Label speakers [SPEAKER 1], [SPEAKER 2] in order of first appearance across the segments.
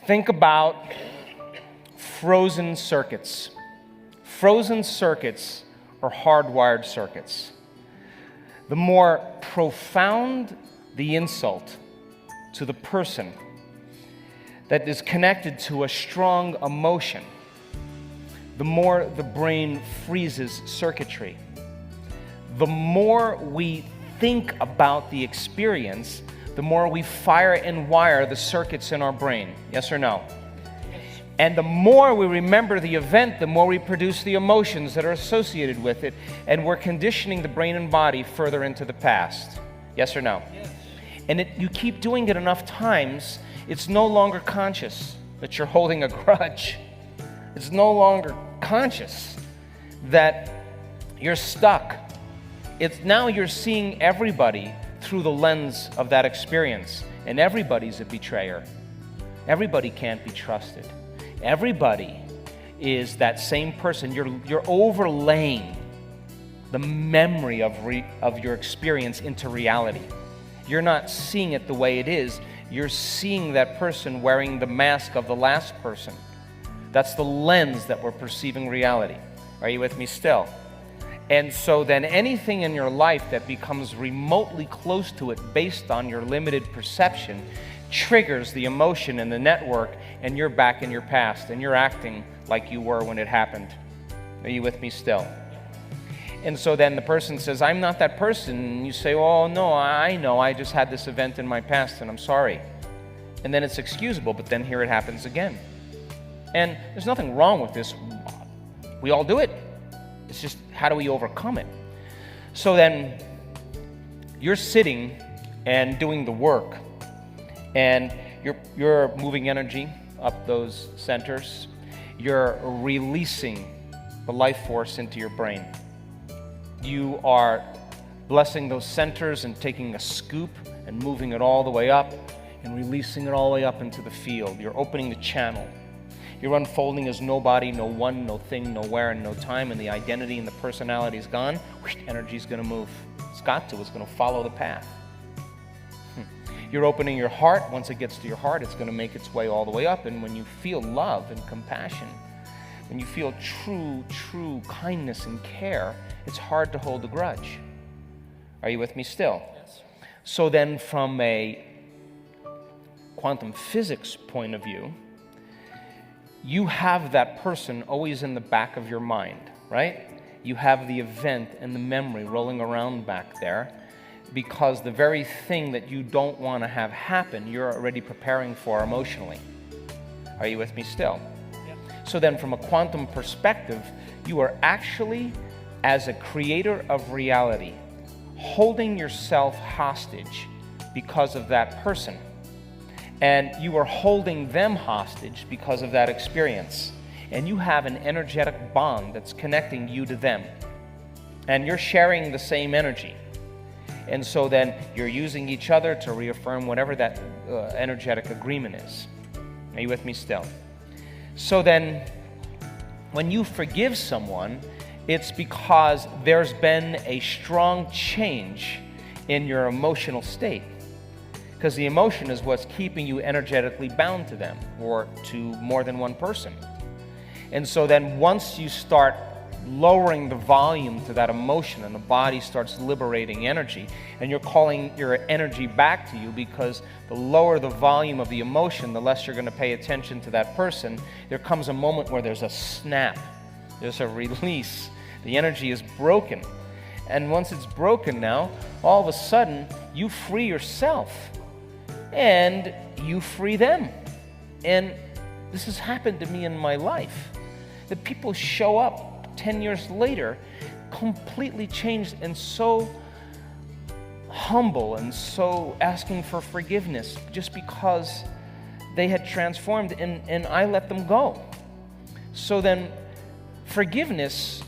[SPEAKER 1] Think about frozen circuits. Frozen circuits are hardwired circuits. The more profound the insult to the person that is connected to a strong emotion, the more the brain freezes circuitry. The more we think about the experience, the more we fire and wire the circuits in our brain. Yes or no? And the more we remember the event, the more we produce the emotions that are associated with it, and we're conditioning the brain and body further into the past. Yes or no? Yes. And you keep doing it enough times, it's no longer conscious that you're holding a grudge. It's no longer conscious that you're stuck. It's now you're seeing everybody through the lens of that experience, and everybody's a betrayer. Everybody can't be trusted. Everybody is that same person. You're overlaying the memory of your experience into reality. You're not seeing it the way it is. You're seeing that person wearing the mask of the last person. That's the lens that we're perceiving reality. Are you with me still? And so then anything in your life that becomes remotely close to it based on your limited perception triggers the emotion in the network, and you're back in your past and you're acting like you were when it happened. Are you with me still? And so then the person says, I'm not that person. And you say, oh no, I know, I just had this event in my past and I'm sorry. And then it's excusable, but then here it happens again. And there's nothing wrong with this. We all do it. It's just, how do we overcome it? So then you're sitting and doing the work, and you're moving energy up those centers. You're releasing the life force into your brain. You are blessing those centers and taking a scoop and moving it all the way up and releasing it all the way up into the field. You're opening the channel. You're unfolding as nobody, no one, no thing, nowhere, and no time, and the identity and the personality is gone. Energy's going to move. It's got to. It's going to follow the path. You're opening your heart. Once it gets to your heart, it's going to make its way all the way up. And when you feel love and compassion, when you feel true kindness and care, it's hard to hold a grudge. Are you with me still? Yes. So then from a quantum physics point of view, you have that person always in the back of your mind, right? You have the event and the memory rolling around back there, because the very thing that you don't want to have happen, you're already preparing for emotionally. Are you with me still? Yeah. So then from a quantum perspective, you are actually, as a creator of reality, holding yourself hostage because of that person. And you are holding them hostage because of that experience. And you have an energetic bond that's connecting you to them. And you're sharing the same energy. And so then you're using each other to reaffirm whatever that energetic agreement is. Are you with me still? So then when you forgive someone, it's because there's been a strong change in your emotional state. Because the emotion is what's keeping you energetically bound to them or to more than one person. And so then once you start lowering the volume to that emotion and the body starts liberating energy, and you're calling your energy back to you, because the lower the volume of the emotion, the less you're going to pay attention to that person, there comes a moment where there's a snap, there's a release. The energy is broken. And once it's broken now, all of a sudden you free yourself. And you free them. And this has happened to me in my life. That people show up 10 years later completely changed and so humble and so asking for forgiveness just because they had transformed, and I let them go. So then forgiveness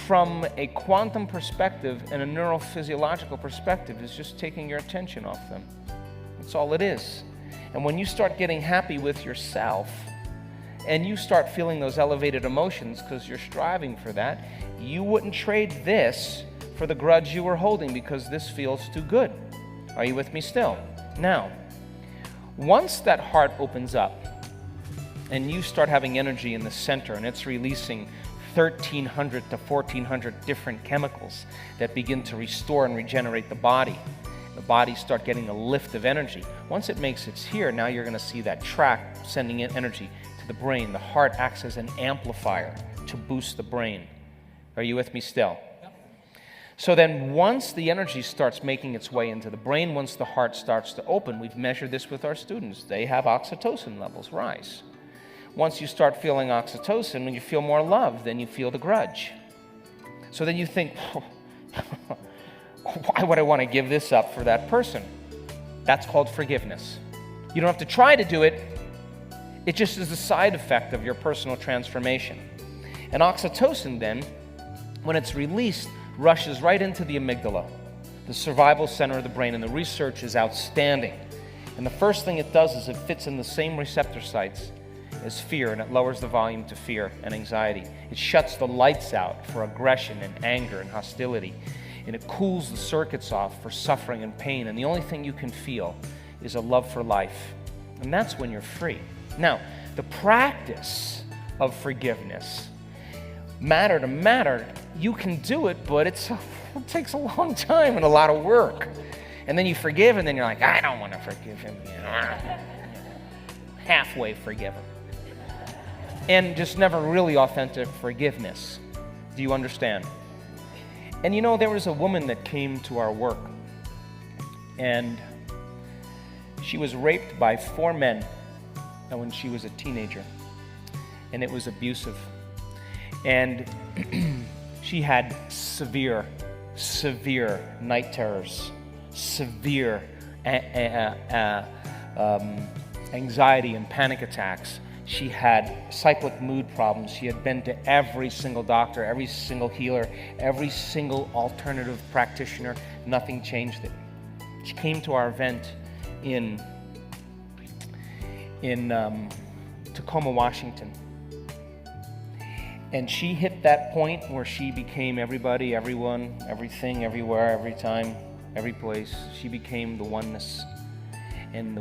[SPEAKER 1] from a quantum perspective and a neurophysiological perspective is just taking your attention off them. That's all it is. And when you start getting happy with yourself and you start feeling those elevated emotions because you're striving for that, you wouldn't trade this for the grudge you were holding because this feels too good. Are you with me still? Now, once that heart opens up and you start having energy in the center, and it's releasing 1,300 to 1,400 different chemicals that begin to restore and regenerate the body. The body start getting a lift of energy. Once it makes its here, now you're going to see that track sending in energy to the brain. The heart acts as an amplifier to boost the brain. Are you with me still? So then once the energy starts making its way into the brain, once the heart starts to open, we've measured this with our students, they have oxytocin levels rise. Once you start feeling oxytocin, when you feel more love, then you feel the grudge. So then you think, why would I want to give this up for that person? That's called forgiveness. You don't have to try to do it. It just is a side effect of your personal transformation. And oxytocin then, when it's released, rushes right into the amygdala, the survival center of the brain, and the research is outstanding. And the first thing it does is it fits in the same receptor sites as fear, and it lowers the volume to fear and anxiety. It shuts the lights out for aggression and anger and hostility, and it cools the circuits off for suffering and pain, and the only thing you can feel is a love for life, and that's when you're free. Now, the practice of forgiveness, matter to matter, you can do it, but it takes a long time and a lot of work. And then you forgive, and then you're like, I don't want to forgive him. Halfway forgive him. And just never really authentic forgiveness. Do you understand? And you know, there was a woman that came to our work, and she was raped by 4 men when she was a teenager, and it was abusive. And she had severe night terrors, severe anxiety and panic attacks. She had cyclic mood problems. She had been to every single doctor, every single healer, every single alternative practitioner. Nothing changed it. She came to our event in Tacoma, Washington. And she hit that point where she became everybody, everyone, everything, everywhere, every time, every place. She became the oneness. And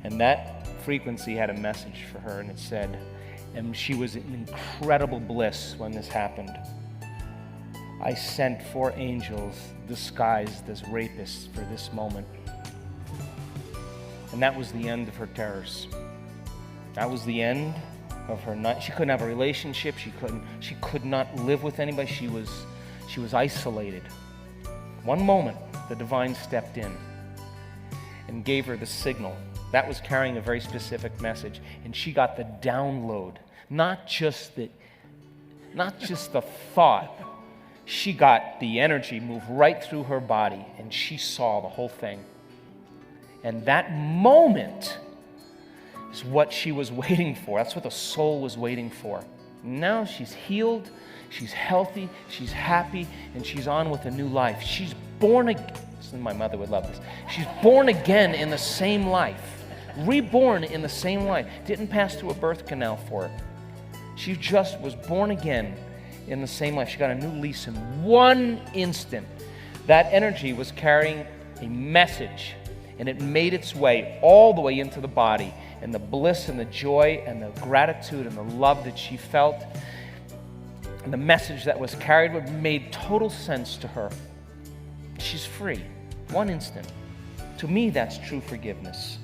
[SPEAKER 1] that frequency had a message for her, and it said, and she was in incredible bliss when this happened. I sent 4 angels disguised as rapists for this moment. And that was the end of her terrors. That was the end of her night. She couldn't have a relationship. She could not live with anybody. She was isolated. One moment, the divine stepped in and gave her the signal. That was carrying a very specific message, and she got the download, not just the thought. She got the energy move right through her body, and she saw the whole thing. And that moment is what she was waiting for. That's what the soul was waiting for. Now she's healed, she's healthy, she's happy, and she's on with a new life. She's born again. My mother would love this. She's born again in the same life. Reborn in the same life. Didn't pass through a birth canal for it. She just was born again in the same life. She got a new lease in one instant. That energy was carrying a message, and it made its way all the way into the body. And the bliss and the joy and the gratitude and the love that she felt, and the message that was carried made total sense to her. She's free. One instant. To me, that's true forgiveness.